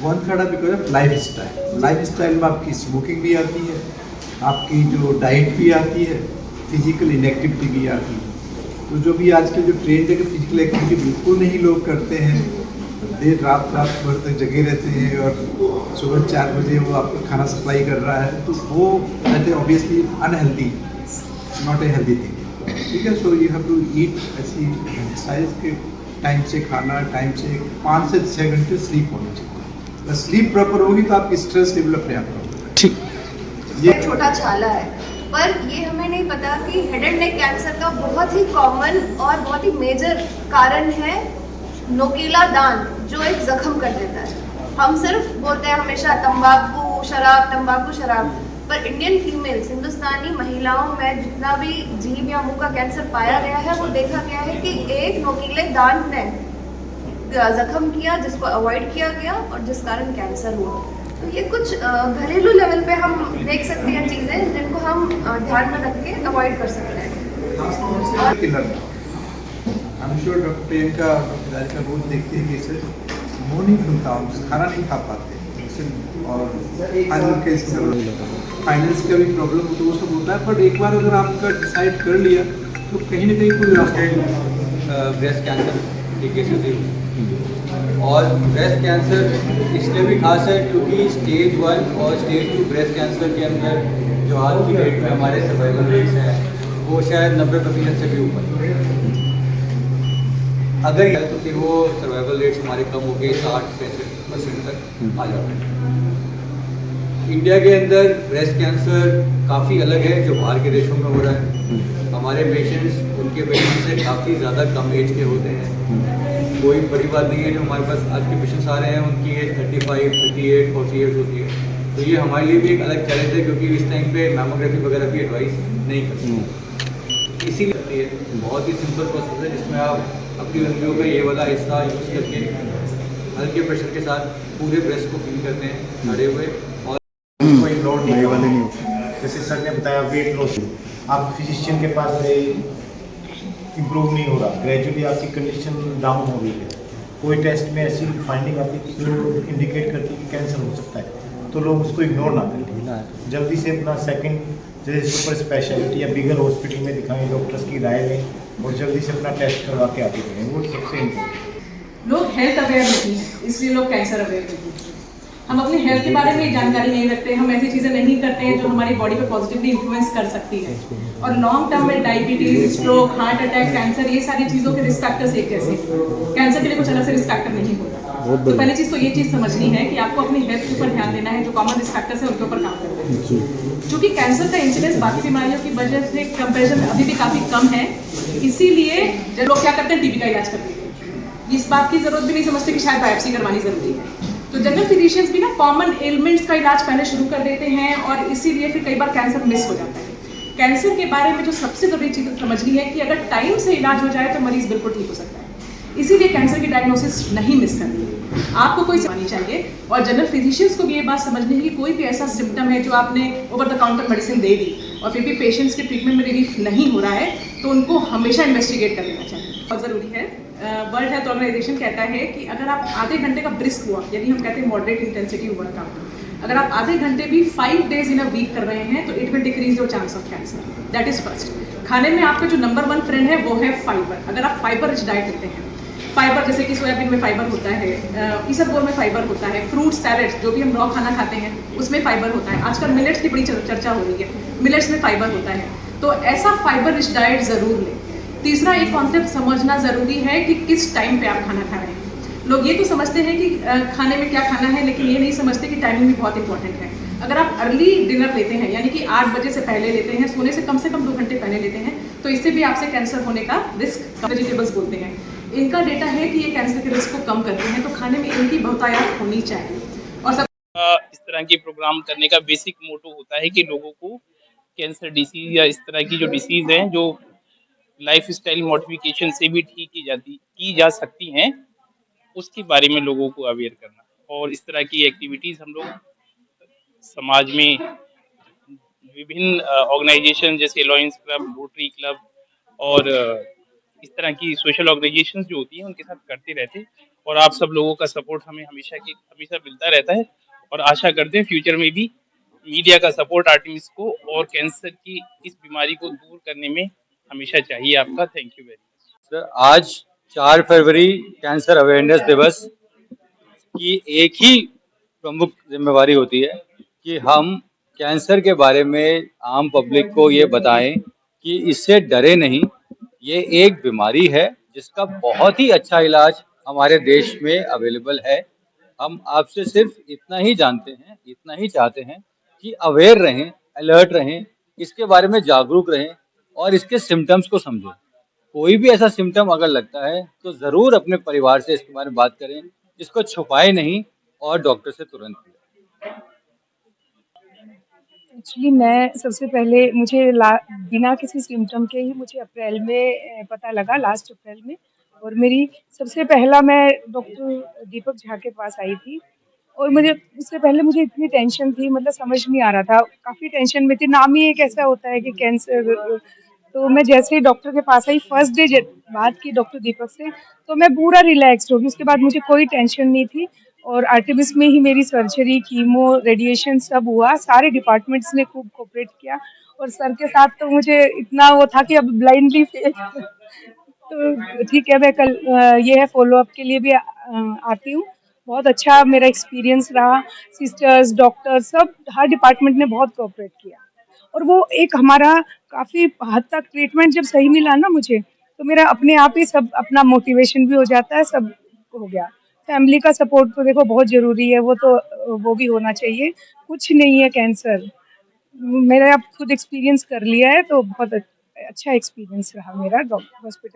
One third है because of life style. Life style में आपकी स्मोकिंग भी आती है, आपकी जो डाइट भी आती है, फिजिकल इनएक्टिविटी भी आती है। तो जो भी आजकल जो ट्रेंड है कि फिजिकल एक्टिविटी बिल्कुल नहीं लोग करते हैं, देर रात रात भर तक जगे रहते हैं और सुबह 4 बजे वो आपको खाना सप्लाई कर रहा है, तो वो that is obviously unhealthy, not a healthy thing. ठीक है, so you have to eat ऐसी एक्सरसाइज के टाइम से खाना, टाइम से 5 से 6 घंटे स्लीप होनी चाहिए। बस स्लीप प्रॉपर होगी तो आपकी स्ट्रेस लेवल अपने आप कम होगा। ठीक। ये छोटा छाला है, पर ये हमें नहीं पता कि हेड एंड नेक कैंसर का बहुत ही कॉमन और बहुत ही मेजर कारण है नोकीला दांत, जो एक जख्म कर देता है। हम सिर्फ बोलते हैं हमेशा तंबाकू शराब, तंबाकू शराब, पर इंडियन फीमेल्स, हिंदुस्तानी महिलाओं में जितना भी जीभ या मुंह का कैंसर पाया गया है, वो देखा गया है कि एक नोकीले दांत ने जख्म किया, जिसको अवॉइड किया गया और जिस कारण कैंसर हुआ। तो ये कुछ घरेलू लेवल पे हम देख सकते हैं चीज़ें जिनको हम ध्यान में रख के अवॉइड कर सकते हैं। I'm sure डॉक्टर प्रियंका का रोज देखते हैं कि इसे मुंह नहीं खुलता, खाना नहीं खा पाते, और फाइनेंस का भी प्रॉब्लम तो वो सब होता है। पर एक बार अगर आपका डिसाइड कर लिया तो कहीं ना कहीं कोई रास्ता। ब्रेस्ट कैंसर के केसेस ही हुए, और ब्रेस्ट कैंसर इसलिए भी खास है क्योंकि स्टेज 1 और स्टेज 2 ब्रेस्ट कैंसर के अंदर जो आज की डेट में हमारे सर्वाइवल रेट्स हैं वो शायद 90% से भी ऊपर। अगर तो फिर वो सर्वाइवल रेट्स हमारे कम हो गए 60-65% तक आ जाते हैं। इंडिया के अंदर ब्रेस्ट कैंसर काफ़ी अलग है जो बाहर के देशों में हो रहा है। हमारे पेशेंट्स उनके पेशेंट्स से काफ़ी ज़्यादा कम एज के होते हैं। कोई बड़ी बात नहीं है जो हमारे पास आज के पेशेंट्स आ रहे हैं उनकी एज 35, 38, 40 ईयर्स होती है। तो ये हमारे लिए भी एक अलग चैलेंज है क्योंकि इस टाइम पे मैमोग्राफी वगैरह की एडवाइस नहीं कर सकते। इसीलिए बहुत ही सिंपल प्रोसेस है जिसमें आप अपनी लंबियों का ये वाला हिस्सा यूज़ करके हल्के प्रेशर के साथ पूरे ब्रेस्ट को फील करते हैं खड़े हुए, और कोई लोड नहीं वाले नहीं होते। जैसे सर ने बताया वेट लॉस, आप फिजिशियन के पास गए, इम्प्रूव नहीं हो रहा, ग्रेजुअली आपकी कंडीशन डाउन हो रही है, कोई टेस्ट में ऐसी फाइंडिंग आती है जो इंडिकेट करती है कि कैंसर हो सकता है, तो लोग उसको इग्नोर ना करें, जल्दी से अपना सेकंड जैसे सुपर स्पेशलिटी या बिगर हॉस्पिटल में दिखाएं, डॉक्टर्स की राय लें और जल्दी से अपना टेस्ट करवा के आगे बढ़ें, वो सबसे इम्पोर्टेंट। लोग हेल्थ अवेयर नहीं है, इसलिए लोग कैंसर अवेयर नहीं है। हम अपनी हेल्थ के बारे में जानकारी नहीं रखते, हम ऐसी चीज़ें नहीं करते हैं जो हमारी बॉडी पे पॉजिटिवली इन्फ्लुएंस कर सकती है। और लॉन्ग टर्म में diabetes, stroke, heart attack, cancer, ये सारी चीज़ों के रिस्क फैक्टर्स एक जैसे। कैंसर के लिए कुछ अलग से रिस्क फैक्टर नहीं होता। तो पहली चीज़ तो ये चीज़ समझनी है कि आपको अपनी हेल्थ के ऊपर ध्यान देना है, जो कॉमन रिस्क फैक्टर्स है उनके ऊपर काम करना है। क्योंकि कैंसर का इंसिडेंस बाकी बीमारियों की वजह से कंपेरिजन में अभी भी काफ़ी कम है, इसीलिए लोग क्या करते हैं, टीबी का इलाज करते हैं। इस बात की जरूरत भी नहीं समझते कि शायद बायोप्सी करवानी जरूरी है। तो जनरल फिजिशियंस भी ना कॉमन एलिमेंट्स का इलाज पहले शुरू कर देते हैं, और इसीलिए फिर कई बार कैंसर मिस हो जाता है। कैंसर के बारे में जो सबसे जरूरी चीज़ समझनी है कि अगर टाइम से इलाज हो जाए तो मरीज बिल्कुल ठीक हो सकता है। इसीलिए कैंसर की डायग्नोसिस नहीं मिस करनी है, आपको कोई समझनी चाहिए। और जनरल फिजिशियंस को भी ये बात समझनी है कि कोई भी ऐसा सिम्टम है जो आपने ओवर द काउंटर मेडिसिन दे दी और फिर भी पेशेंट्स के ट्रीटमेंट में रिलीफ नहीं हो रहा है, तो उनको हमेशा इन्वेस्टिगेट कर लेना चाहिए। बहुत ज़रूरी है। वर्ल्ड हेल्थ ऑर्गेनाइजेशन कहता है कि अगर आप आधे घंटे का ब्रिस्क वॉक, यानी हम कहते हैं मॉडरेट इंटेंसिटी वर्कआउट, अगर आप आधे घंटे भी 5 days इन अ वीक कर रहे हैं तो it will decrease your chance of cancer. That is first. खाने में आपका जो नंबर 1 फ्रेंड है वो है फाइबर। अगर आप फाइबर रिच डाइट लेते हैं, फाइबर जैसे कि सोयाबीन में फाइबर होता है, इसबगोल में फाइबर होता है, फ्रूट सैलेड जो भी हम रॉ खाना खाते हैं उसमें फाइबर होता है, आजकल मिलेट्स की बड़ी चर्चा हो रही है, मिलेट्स में फाइबर होता है, तो ऐसा फाइबर रिच डाइट जरूर लें। तीसरा एक कॉन्सेप्ट समझना जरूरी है कि किस टाइम पे आप खाना खा रहे हैं। लोग ये तो समझते हैं कि खाने में क्या खाना है, लेकिन ये नहीं समझते कि टाइमिंग भी बहुत इंपॉर्टेंट है। अगर आप अर्ली डिनर लेते हैं, यानी कि 8 बजे से पहले लेते हैं, सोने से कम 2 घंटे पहले लेते हैं, तो इससे भी आपसे कैंसर होने का रिस्क, वेजिटेबल्स बोलते हैं, इनका डेटा है कि ये कैंसर के रिस्क को कम करते हैं, तो खाने में इनकी बहुतायत होनी चाहिए। और सब इस तरह के प्रोग्राम करने का बेसिक मोटो होता है कि लोगों को कैंसर डिसीज या इस तरह की जो डिसीज हैं जो लाइफ स्टाइल मॉडिफिकेशन से भी ठीक की जा सकती हैं, उसके बारे में लोगों को अवेयर करना। और इस तरह की एक्टिविटीज़ हम लोग समाज में विभिन्न ऑर्गेनाइजेशन जैसे लॉयंस क्लब, रोटरी क्लब और इस तरह की सोशल ऑर्गेनाइजेशंस जो होती हैं उनके साथ करते रहते, और आप सब लोगों का सपोर्ट हमें हमेशा मिलता रहता है, और आशा करते हैं फ्यूचर में भी मीडिया का सपोर्ट आर्टिमिस को और कैंसर की इस बीमारी को दूर करने में हमेशा चाहिए आपका। Thank you very much. Sir, आज 4 फरवरी कैंसर अवेयरनेस दिवस की एक ही प्रमुख जिम्मेवारी होती है कि हम कैंसर के बारे में आम पब्लिक को ये बताएं कि इससे डरे नहीं। ये एक बीमारी है जिसका बहुत ही अच्छा इलाज हमारे देश में अवेलेबल है। हम आपसे सिर्फ इतना ही जानते हैं, इतना ही चाहते हैं कि अवेयर रहें, अलर्ट रहें, इसके बारे में जागरूक रहें और इसके सिम्टम्स को समझें। कोई भी ऐसा सिम्टम अगर लगता है तो ज़रूर अपने परिवार से इसके बारे में बात करें, इसको छुपाए नहीं और डॉक्टर से तुरंत मिलें। एक्चुअली मैं सबसे पहले बिना किसी सिम्टम के ही मुझे अप्रैल में पता लगा, लास्ट अप्रैल में। और मेरी सबसे पहला मैं डॉक्टर दीपक झा के पास आई थी, और मुझे उससे पहले मुझे इतनी टेंशन थी, मतलब समझ नहीं आ रहा था, काफ़ी टेंशन में थी। नाम ही एक ऐसा होता है कि कैंसर। तो मैं जैसे ही डॉक्टर के पास आई, फर्स्ट डे बात की डॉक्टर दीपक से, तो मैं पूरा रिलैक्स्ड हो गई। उसके बाद मुझे कोई टेंशन नहीं थी, और आर्टिमिस में ही मेरी सर्जरी, कीमो, रेडिएशन सब हुआ। सारे डिपार्टमेंट्स ने खूब कोऑपरेट किया, और सर के साथ तो मुझे इतना वो था कि अब ब्लाइंडली तो ठीक है, मैं कल ये है फॉलो अप के लिए भी आती हूँ। बहुत अच्छा मेरा एक्सपीरियंस रहा। सिस्टर्स, डॉक्टर, सब हर डिपार्टमेंट ने बहुत कोऑपरेट किया, और वो एक हमारा काफ़ी हद तक ट्रीटमेंट जब सही मिला ना मुझे, तो मेरा अपने आप ही सब अपना मोटिवेशन भी हो जाता है, सब हो गया। फैमिली का सपोर्ट तो देखो बहुत ज़रूरी है, वो भी होना चाहिए। कुछ नहीं है कैंसर, मेरा अब खुद एक्सपीरियंस कर लिया है, तो बहुत अच्छा एक्सपीरियंस रहा मेरा हॉस्पिटल।